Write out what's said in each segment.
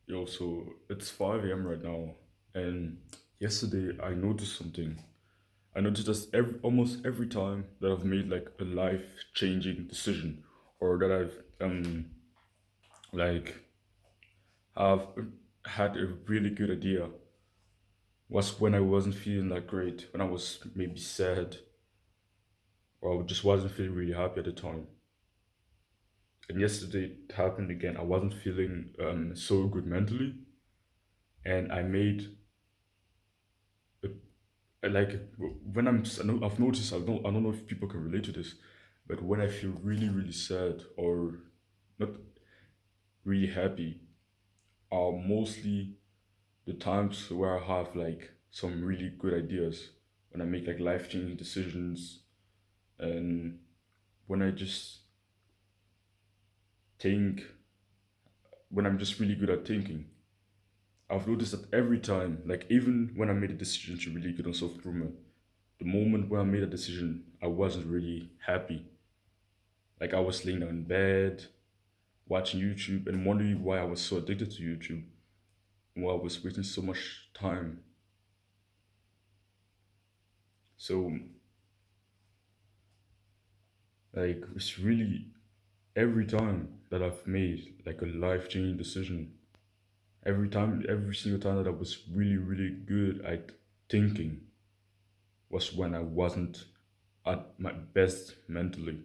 Yo, so it's 5 a.m. right now, and yesterday I noticed something. I noticed that almost every time that I've made like a life-changing decision, or that I've like have had a really good idea, was when I wasn't feeling that great, when I was maybe sad, or I just wasn't feeling really happy at the time. And yesterday it happened again. I wasn't feeling so good mentally, and I made like when I've noticed, I don't know if people can relate to this, but when I feel really really sad or not really happy are mostly the times where I have like some really good ideas, when I make like life changing decisions, and when I just think, when I'm just really good at thinking. I've noticed that every time, like even when I made a decision to really get on self improvement, the moment when I made a decision, I wasn't really happy. Like I was laying down in bed, watching YouTube, and wondering why I was so addicted to YouTube, and why I was wasting so much time. So, like, it's really every time that I've made like a life changing decision, every single time that I was really, really good at thinking was when I wasn't at my best mentally.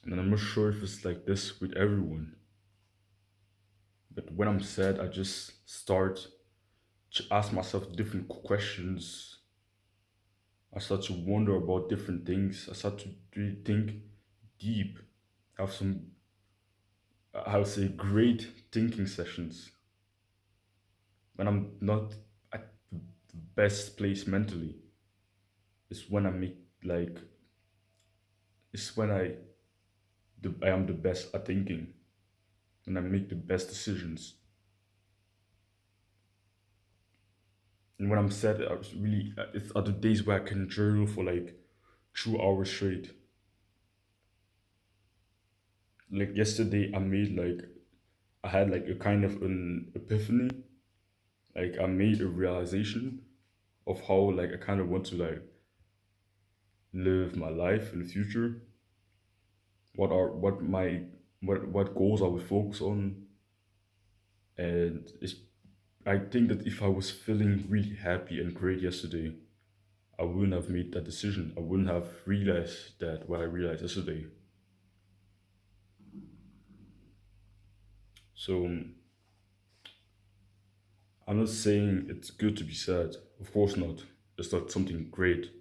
And I'm not sure if it's like this with everyone, but when I'm sad, I just start to ask myself different questions. I start to wonder about different things. I start to really think deep, have some, I would say, great thinking sessions. When I'm not at the best place mentally, it's when I make like, it's when I am the best at thinking, and I make the best decisions. And when I'm sad, I was really, it's other days where I can journal for like 2 hours straight. Like yesterday, I had like a kind of an epiphany. Like I made a realization of how like I kind of want to like live my life in the future. What are what my what goals I would focus on, and I think that if I was feeling really happy and great yesterday, I wouldn't have made that decision. I wouldn't have realized that what I realized yesterday. So I'm not saying it's good to be sad. Of course not. It's not something great.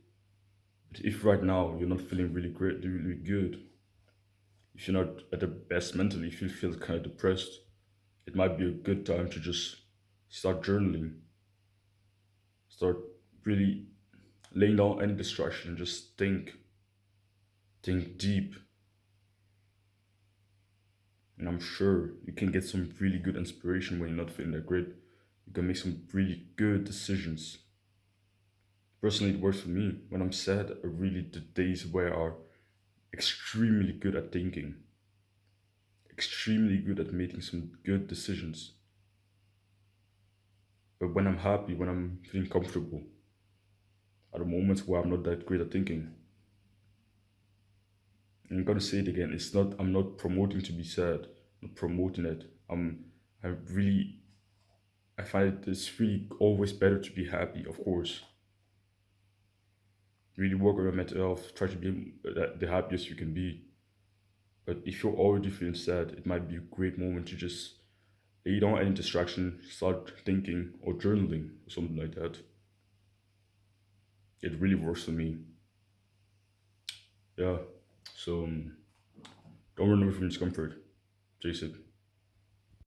But if right now you're not feeling really great, really good, if you're not at the best mentally, if you feel kind of depressed, it might be a good time to just start journaling, start really laying down any distraction, just think deep, and I'm sure you can get some really good inspiration when you're not feeling that great. You can make some really good decisions. Personally, it works for me. When I'm sad, are really the days where I are extremely good at thinking, extremely good at making some good decisions. But when I'm happy, when I'm feeling comfortable, are the moments where I'm not that great at thinking. And I'm gonna say it again. It's not. I'm not promoting to be sad. I'm not promoting it. I really. I find it's really always better to be happy. Of course, really work on your mental health. Try to be the happiest you can be. But if you're already feeling sad, it might be a great moment to just lay down any distraction, start thinking or journaling or something like that. It really works for me. Yeah. So don't run away from discomfort. Jason.